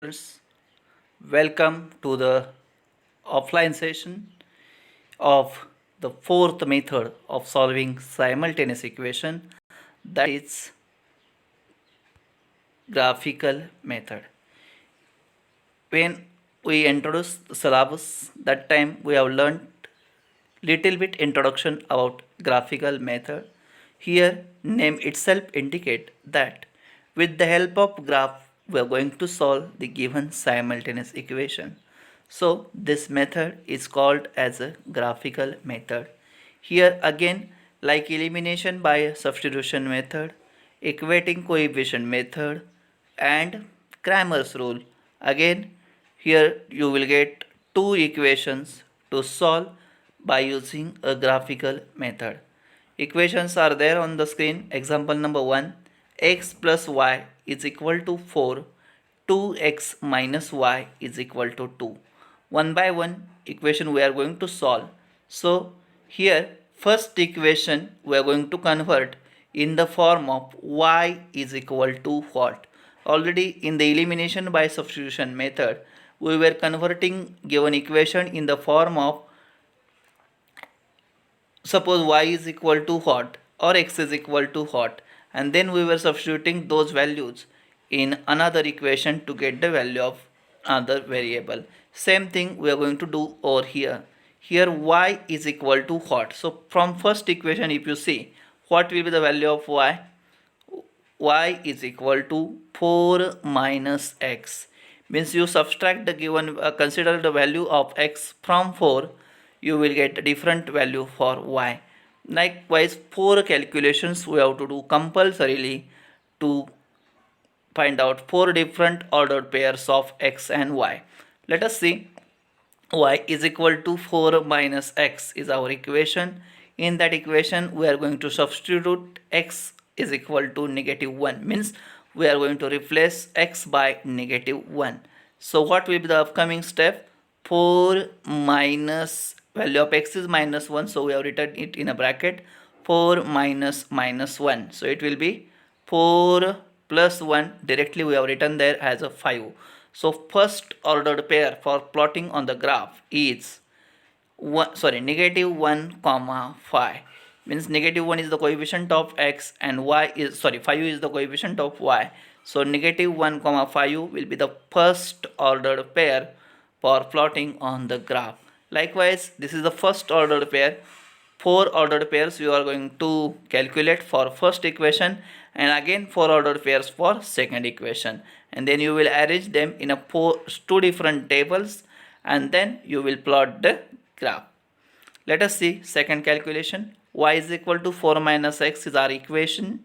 students, welcome to the offline session of the fourth method of solving simultaneous equation, that is graphical method. When we introduced the syllabus, that time we have learned little bit introduction about graphical method. Here name itself indicate that with the help of graph we are going to solve the given simultaneous equation. So this method is called as a graphical method. Here again, like elimination by substitution method, equating coefficient method, and Cramer's rule, again here you will get two equations to solve by using a graphical method. Equations are there on the screen. Example number 1, x plus y is equal to 4, 2x minus y is equal to 2. One by one equation we are going to solve. So here first equation we are going to convert in the form of y is equal to what? Already in the elimination by substitution method we were converting given equation in the form of, suppose y is equal to what or x is equal to what, and then we were substituting those values in another equation to get the value of another variable. Same thing we are going to do over here. Here y is equal to what? So from first equation if you see, what will be the value of y? Y is equal to 4 minus x. Means you subtract the given, consider the value of x from 4, you will get a different value for y. Likewise, 4 calculations we have to do compulsorily to find out 4 different ordered pairs of x and y. Let us see. Y is equal to 4 minus x is our equation. In that equation we are going to substitute x is equal to negative 1, means we are going to replace x by negative 1. So what will be the upcoming step? 4 minus, value of x is minus 1, so we have written it in a bracket, 4 minus minus 1, so it will be 4 plus 1, directly we have written there as a 5. So first ordered pair for plotting on the graph is negative 1 comma 5, means negative 1 is the coefficient of x and 5 is the coefficient of y. So negative 1 comma 5 will be the first ordered pair for plotting on the graph. Likewise, this is the first ordered pair. 4 ordered pairs you are going to calculate for first equation, and again 4 ordered pairs for second equation, and then you will arrange them in a two different tables, and then you will plot the graph. Let us see second calculation. Y is equal to 4 minus x is our equation.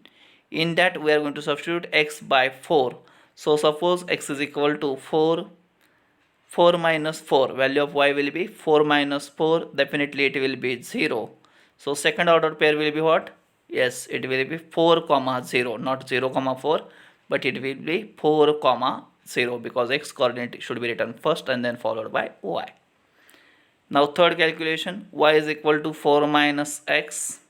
In that we are going to substitute x by 4. So suppose x is equal to 4, 4 minus 4, value of y will be 4 minus 4, definitely it will be 0. So second order pair will be what? Yes, it will be 4 comma 0, not 0 comma 4, but it will be 4 comma 0, because x coordinate should be written first and then followed by y. Now third calculation, y is equal to 4 minus x.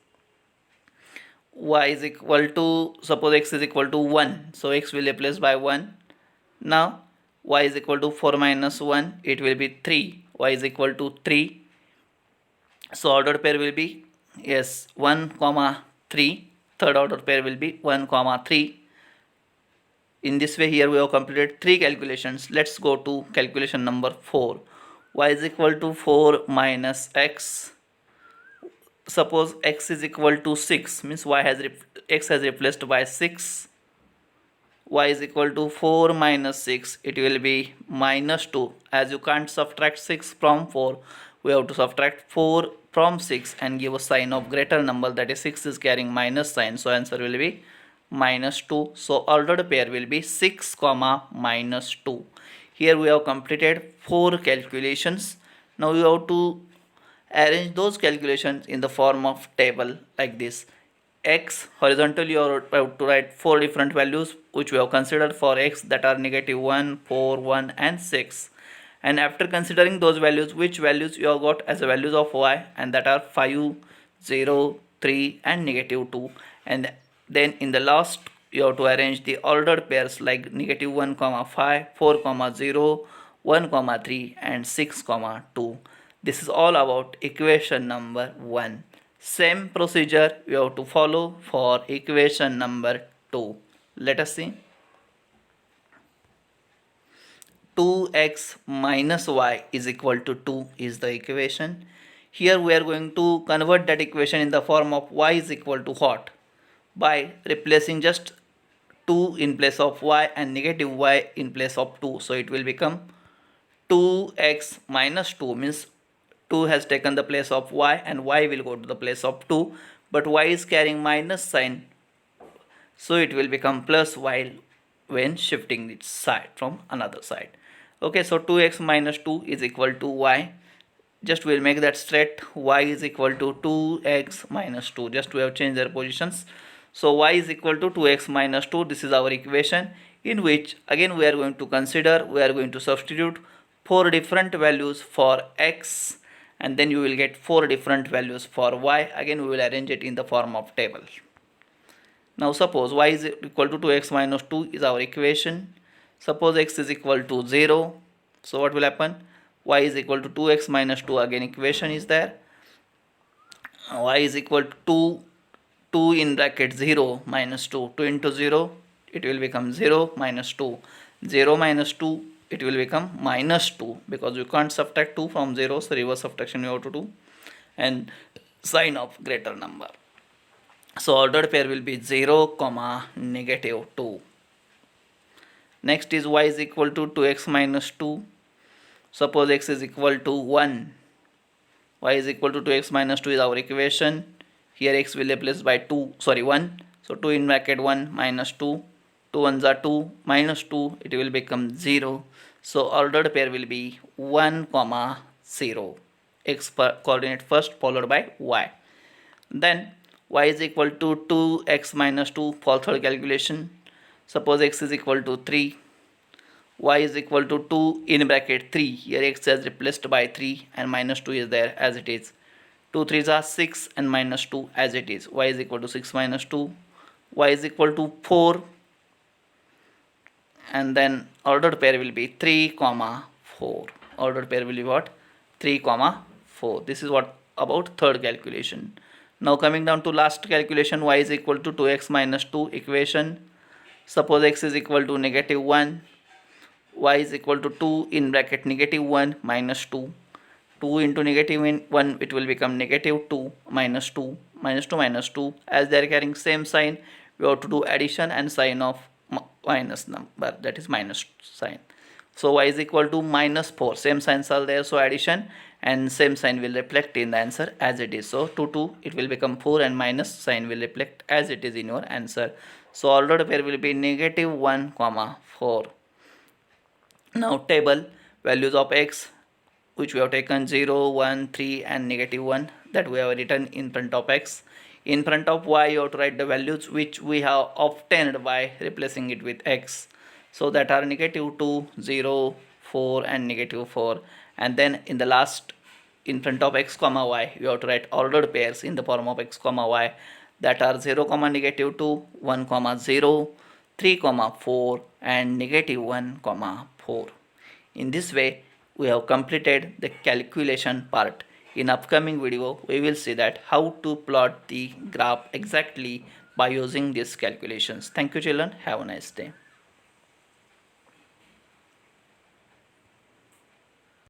Y is equal to, suppose x is equal to 1, so x will replace by 1. Now y is equal to 4 minus 1, it will be 3. Y is equal to 3. So ordered pair will be, yes, 1 comma 3. Third order pair will be 1 comma 3. In this way here we have completed 3 calculations. Let's go to calculation number 4. Y is equal to 4 minus x. Suppose x is equal to 6, means x has replaced by 6. Y is equal to 4 minus 6, it will be minus 2. As you can't subtract 6 from 4, we have to subtract 4 from 6 and give a sign of greater number, that is 6 is carrying minus sign, so answer will be minus 2. So ordered pair will be 6 comma minus 2. Here we have completed 4 calculations. Now we have to arrange those calculations in the form of table like this. X horizontally you have to write 4 different values which we have considered for x, that are negative 1, 4, 1 and 6. And after considering those values, which values you have got as a values of y, and that are 5, 0, 3 and negative 2. And then in the last you have to arrange the ordered pairs like negative 1 comma 5, 4 comma 0, 1 comma 3 and 6 comma 2. This is all about equation number 1. Same procedure you have to follow for equation number 2. Let us see. 2x minus y is equal to 2 is the equation. Here we are going to convert that equation in the form of y is equal to what? By replacing just 2 in place of y and negative y in place of 2. So it will become 2x minus 2 means 2 has taken the place of y and y will go to the place of 2, but y is carrying minus sign, so it will become plus while when shifting its side from another side. Okay, so 2x minus 2 is equal to y. Just we'll make that straight. Y is equal to 2x minus 2. Just we have changed their positions. So y is equal to 2x minus 2. This is our equation, in which again we are going to substitute 4 different values for x, and then you will get 4 different values for y. Again we will arrange it in the form of table. Now suppose y is equal to 2x minus 2 is our equation. Suppose x is equal to 0. So what will happen? Y is equal to 2x minus 2, again equation is there. Y is equal to 2 in bracket 0 minus 2. 2 into 0, it will become 0 minus 2. 0 minus 2, it will become minus 2, because you can't subtract 2 from 0, so reverse subtraction you have to do, and sign of greater number. So ordered pair will be 0 comma negative 2. Next is y is equal to 2x minus 2. Suppose x is equal to 1. Y is equal to 2x minus 2 is our equation. Here x will replace by 1. So 2 in bracket 1 minus 2. 2 ones are 2 minus 2. It will become 0. So ordered pair will be 1 comma 0. X coordinate first followed by y. Then y is equal to 2x minus 2 for third calculation. Suppose x is equal to 3. Y is equal to 2 in bracket 3. Here x is replaced by 3 and minus 2 is there as it is. 2 3s are 6 and minus 2 as it is. Y is equal to 6 minus 2. Y is equal to 4. And then ordered pair will be 3 comma 4. Ordered pair will be what? 3 comma 4. This is what about third calculation. Now coming down to last calculation, y is equal to 2x minus 2 equation. Suppose x is equal to negative 1. Y is equal to 2 in bracket negative 1 minus 2. 2 into negative 1, it will become negative 2 minus 2. Minus 2 minus 2. As they are carrying same sign, we have to do addition and sign of minus number, that is minus sign. So y is equal to minus 4. Same signs are there, so addition and same sign will reflect in the answer as it is. So 2 it will become 4 and minus sign will reflect as it is in your answer. So ordered pair will be negative 1 comma 4. Now table values of x, which we have taken 0, 1, 3 and negative 1, that we have written in front of x. In front of y you have to write the values which we have obtained by replacing it with x. So that are negative 2, 0, 4 and negative 4. And then in the last, in front of x comma y, you have to write ordered pairs in the form of x comma y, that are 0 comma negative 2, 1 comma 0, 3 comma 4 and negative 1 comma 4. In this way we have completed the calculation part. In upcoming video we will see that how to plot the graph exactly by using these calculations. Thank you children. Have a nice day.